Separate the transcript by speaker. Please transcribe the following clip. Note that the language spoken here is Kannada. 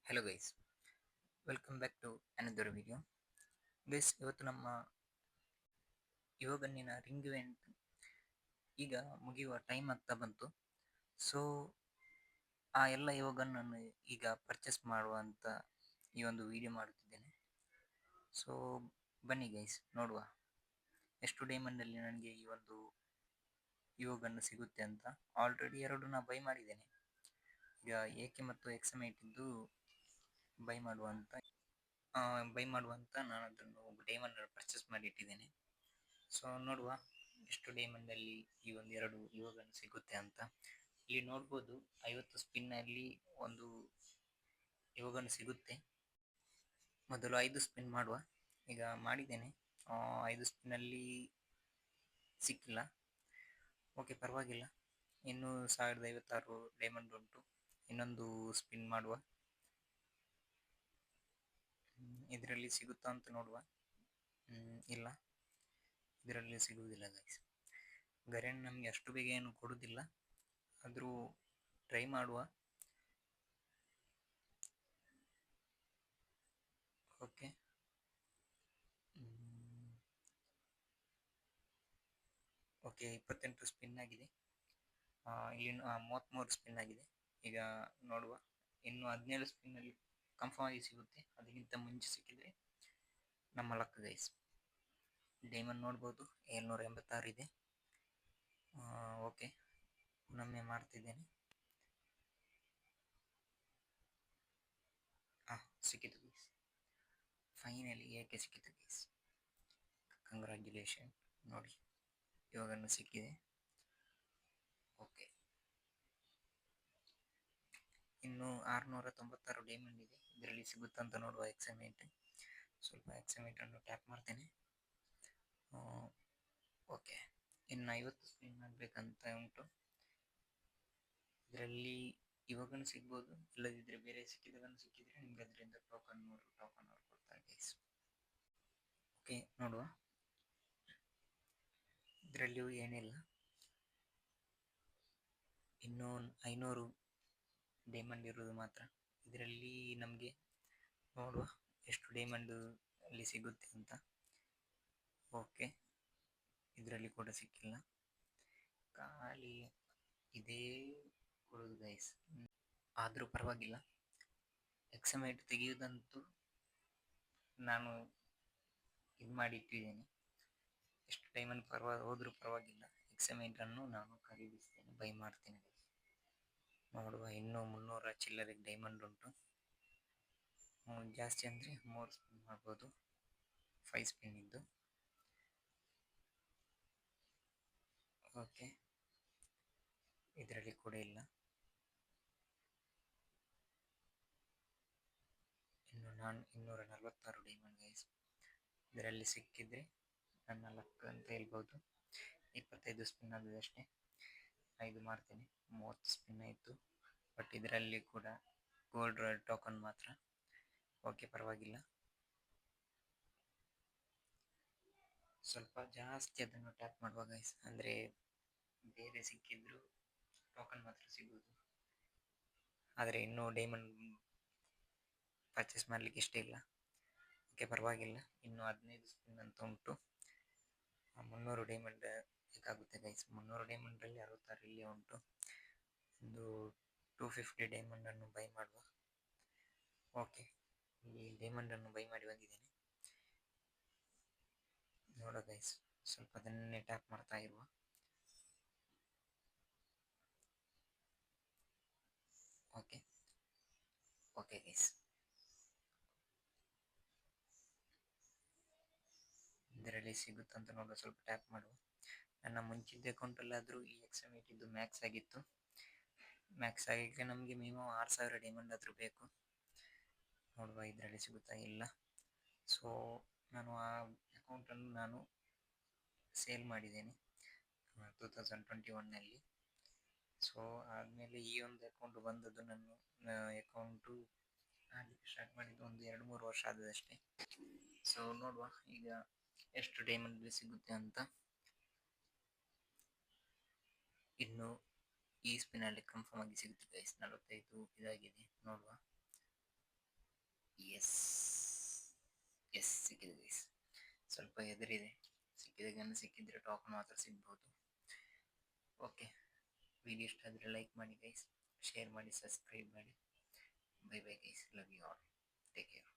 Speaker 1: Hello guys, welcome back to another video. Guys, ಇವತ್ತು ನಮ್ಮ ಯುವಗನ್ನಿನ ರಿಂಗ್ ಇವೆಂಟ್ ಈಗ ಮುಗಿಯುವ ಟೈಮ್ ಆಗ್ತಾ ಬಂತು. ಸೊ ಆ ಎಲ್ಲ ಯುವಗನ್ನನ್ನು ಈಗ ಪರ್ಚೇಸ್ ಮಾಡುವಂತ ಈ ಒಂದು ವಿಡಿಯೋ ಮಾಡುತ್ತಿದ್ದೇನೆ. ಸೊ ಬನ್ನಿ ಗೈಸ್, ನೋಡುವ ಎಷ್ಟು ಡೈಮಂಡಲ್ಲಿ ನನಗೆ ಈ ಒಂದು ಯುವಗನ್ನು ಸಿಗುತ್ತೆ ಅಂತ. ಆಲ್ರೆಡಿ ಎರಡು ನಾ ಬೈ ಮಾಡಿದ್ದೇನೆ. ಈಗ ಏಕೆ ಮತ್ತು ಎಕ್ಸಮೈಟ್ ಇದ್ದು ಬೈ ಮಾಡುವಂತ ನಾನು ಅದನ್ನು ಡೈಮಂಡ್ ಪರ್ಚೇಸ್ ಮಾಡಿ ಇಟ್ಟಿದ್ದೇನೆ. ಸೊ ನೋಡುವ ಎಷ್ಟು ಡೈಮಂಡ್ ಅಲ್ಲಿ ಈ ಒಂದು ಎರಡು ಯುವಗನ್ ಸಿಗುತ್ತೆ ಅಂತ. ಇಲ್ಲಿ ನೋಡ್ಬೋದು 50 ಸ್ಪಿನ್ ಅಲ್ಲಿ ಒಂದು ಯುವಗನ್ ಸಿಗುತ್ತೆ. ಮೊದಲು 5 ಸ್ಪಿನ್ ಮಾಡುವ. ಈಗ ಮಾಡಿದ್ದೇನೆ, 5 ಸ್ಪಿನ್ ಅಲ್ಲಿ ಸಿಕ್ಕಿಲ್ಲ. ಓಕೆ, ಪರವಾಗಿಲ್ಲ. ಇನ್ನು 1056 ಡೈಮಂಡ್ ಉಂಟು. ಇನ್ನೊಂದು ಸ್ಪಿನ್ ಮಾಡುವ. ಇದರಲ್ಲಿ ಸಿಗುತ್ತಾ ಅಂತ ನೋಡುವ. ಇಲ್ಲ, ಇದರಲ್ಲಿ ಸಿಗುವುದಿಲ್ಲ ಗೈಸ್. ಗರೆನ್ ನಮಗೆ ಅಷ್ಟು ಬೇಗ ಏನು ಕೊಡುವುದಿಲ್ಲ, ಆದರೂ ಟ್ರೈ ಮಾಡುವ. ಓಕೆ, ಓಕೆ 28 ಸ್ಪಿನ್ ಆಗಿದೆ. ಇಲ್ಲಿ 33 ಸ್ಪಿನ್ ಆಗಿದೆ. ಈಗ ನೋಡುವ, ಇನ್ನು 17 ಸ್ಪಿನ್ನಲ್ಲಿ ಕನ್ಫರ್ಮ್ ಆಗಿ ಸಿಗುತ್ತೆ. ಅದಕ್ಕಿಂತ ಮುಂಚೆ ಸಿಕ್ಕಿದ್ರೆ ನಮ್ಮ ಲಕ್ ಗೈಸ್. ಡೈಮಂಡ್ ನೋಡ್ಬೋದು 786 ಇದೆ. ಓಕೆ, ಒಮ್ಮೆ ಮಾಡ್ತಿದ್ದೇನೆ. ಸಿಕ್ಕಿತು ಗೈಸ್, ಫೈನಲಿ ಏಕೆ ಸಿಕ್ಕಿತು ಗೈಸ್. ಕಂಗ್ರ್ಯಾಚುಲೇಷನ್. ನೋಡಿ, ಇವಾಗನ್ನು ಸಿಕ್ಕಿದೆ. ಓಕೆ, ಇನ್ನು 696 ಡೈಮಂಡ್ ಇದೆ. ಇದರಲ್ಲಿ ಸಿಗುತ್ತಂತ ನೋಡುವ. ಎಕ್ಸೈಟ್ಮೆಂಟ್, ಸ್ವಲ್ಪ ಎಕ್ಸೈಟ್ಮೆಂಟ್ ಅನ್ನು ಟ್ಯಾಪ್ ಮಾಡ್ತೇನೆ. ಓಕೆ, ಇನ್ನು 50 ಸ್ಪಿನ್ ಮಾಡಬೇಕಂತ ಉಂಟು. ಇದರಲ್ಲಿ ಇವಾಗನು ಸಿಗ್ಬೋದು, ಇಲ್ಲದಿದ್ದರೆ ಬೇರೆ ಸಿಕ್ಕಿದಾಗನು ಸಿಕ್ಕಿದ್ರೆ ನಿಮ್ಗೆ ಅದರಿಂದ ಟೋಕನ್ ಅವ್ರು ಕೊಡ್ತಾರೆ ಗೈಸ್. ಓಕೆ, ನೋಡುವ. ಇದರಲ್ಲಿಯೂ ಏನಿಲ್ಲ, ಇನ್ನೂ 500 ಡೈಮಂಡ್ ಇರುವುದು ಮಾತ್ರ. ಇದರಲ್ಲಿ ನಮಗೆ ನೋಡುವ ಎಷ್ಟು ಡೈಮಂಡ್ ಅಲ್ಲಿ ಸಿಗುತ್ತೆ ಅಂತ. ಓಕೆ, ಇದರಲ್ಲಿ ಕೂಡ ಸಿಕ್ಕಿಲ್ಲ, ಖಾಲಿ ಇದೇ ಕೊಡೋದು ಗೈಸ್. ಆದರೂ ಪರವಾಗಿಲ್ಲ, ಎಕ್ಸಮೈಟ್ ತೆಗೆಯುವುದಂತೂ ನಾನು ಇದು ಮಾಡಿ ಇಟ್ಟಿದ್ದೇನೆ. ಎಷ್ಟು ಡೈಮಂಡ್ ಹೋದ್ರೂ ಪರವಾಗಿಲ್ಲ, ಎಕ್ಸಮೈಟ್ ಅನ್ನು ನಾನು ಖರೀದಿಸ್ತೇನೆ, ಬೈ ಮಾಡ್ತೇನೆ. ನೋಡುವ, ಇನ್ನೂ 300 ಚಿಲ್ಲರೆ ಡೈಮಂಡ್ ಉಂಟು. ಜಾಸ್ತಿ ಅಂದರೆ 3 ಸ್ಪಿನ್ ಮಾಡ್ಬೋದು, 5 ಸ್ಪಿನ್ ಇದ್ದು. ಓಕೆ, ಇದರಲ್ಲಿ ಕೂಡ ಇಲ್ಲ. ಇನ್ನು 246 ಡೈಮಂಡ್ ಗೈಸ್. ಇದರಲ್ಲಿ ಸಿಕ್ಕಿದ್ರೆ ನನ್ನ ಲಕ್ ಅಂತ ಹೇಳ್ಬೋದು. 25 ಸ್ಪಿನ್ ಆದದಷ್ಟೇ, 5 ಮಾಡ್ತೇನೆ. 30 ಸ್ಪಿನ್ ಆಯಿತು, ಬಟ್ ಇದರಲ್ಲಿ ಕೂಡ ಗೋಲ್ಡ್ ರಾಯಲ್ ಟೋಕನ್ ಮಾತ್ರ. ಓಕೆ, ಪರವಾಗಿಲ್ಲ. ಸ್ವಲ್ಪ ಜಾಸ್ತಿ ಅದನ್ನು ಟ್ಯಾಪ್ ಮಾಡುವ ಗೈಸ್, ಅಂದರೆ ಬೇರೆ ಸಿಕ್ಕಿದ್ರು ಟೋಕನ್ ಮಾತ್ರ ಸಿಗುವುದು. ಆದರೆ ಇನ್ನೂ ಡೈಮಂಡ್ ಪರ್ಚೇಸ್ ಮಾಡಲಿಕ್ಕೆ ಇಷ್ಟ ಇಲ್ಲ. ಓಕೆ, ಪರವಾಗಿಲ್ಲ. ಇನ್ನು 15 ಸ್ಪಿನ್ ಅಂತ ಉಂಟು. 300 ಡೈಮಂಡ್ ಬೇಕಾಗುತ್ತೆ ಗೈಸ್. 300 ಡೈಮಂಡಲ್ಲಿ 66 ಇಲ್ಲಿ ಉಂಟು. ಒಂದು 250 ಡೈಮಂಡನ್ನು ಬೈ ಮಾಡುವ. ಓಕೆ, ಈ ಡೈಮಂಡನ್ನು ಬೈ ಮಾಡಿ ಬಂದಿದ್ದೇನೆ. ನೋಡ ಗೈಸ್, ಸ್ವಲ್ಪ ಅದನ್ನೇ ಟ್ಯಾಪ್ ಮಾಡ್ತಾ ಇರುವ. ಓಕೆ, ಓಕೆ ಗೈಸ್, ಇದರಲ್ಲಿ ಸಿಗುತ್ತಂತ ನೋಡುವ. ಸ್ವಲ್ಪ ಟ್ಯಾಪ್ ಮಾಡುವ. ನನ್ನ ಮುಂಚಿದ್ದ ಅಕೌಂಟಲ್ಲಾದರೂ ಈ ಎಕ್ಸಮೈಟ್ ಇದ್ದು ಮ್ಯಾಕ್ಸ್ ಆಗಿತ್ತು. ಮ್ಯಾಕ್ಸ್ ಆಗಲಿಕ್ಕೆ ನಮಗೆ ಮಿನಿಮಮ್ 6000 ಡೈಮಂಡ್ ಆದರೂ ಬೇಕು. ನೋಡುವ, ಇದರಲ್ಲಿ ಸಿಗುತ್ತಾ ಇಲ್ಲ. ಸೊ ನಾನು ಆ ಅಕೌಂಟನ್ನು ನಾನು ಸೇಲ್ ಮಾಡಿದ್ದೇನೆ 2021ನಲ್ಲಿ. ಸೊ ಆದಮೇಲೆ ಈ ಒಂದು ಅಕೌಂಟ್ ಬಂದದ್ದು, ನನ್ನ ಅಕೌಂಟು ಆಗಲಿಕ್ಕೆ ಸ್ಟಾರ್ಟ್ ಮಾಡಿದ್ದು ಒಂದು 2-3 ವರ್ಷ ಆದದಷ್ಟೇ. ಸೊ ನೋಡುವ ಈಗ ಎಷ್ಟು ಡೈಮಂಡ್ ಸಿಗುತ್ತೆ ಅಂತ. ಇನ್ನು ಈ ಸ್ಪಿನಲ್ಲಿ ಕನ್ಫರ್ಮ್ ಆಗಿ ಸಿಗುತ್ತೆ ಗೈಸ್. 45 ಇದಾಗಿದೆ, ನೋಡುವ. ಎಸ್ ಸಿಕ್ಕಿದೆ ಗೈಸ್. ಸ್ವಲ್ಪ ಎದುರಿದೆ, ಸಿಕ್ಕಿದ ಗನ್ ಸಿಕ್ಕಿದ್ರೆ ಟೋಕನ್ ಮಾತ್ರ ಸಿಗ್ಬೋದು. ಓಕೆ, ವಿಡಿಯೋ ಇಷ್ಟ ಆದರೆ ಲೈಕ್ ಮಾಡಿ ಗೈಸ್, ಶೇರ್ ಮಾಡಿ, ಸಬ್ಸ್ಕ್ರೈಬ್ ಮಾಡಿ. Bye bye guys, love you all, take care.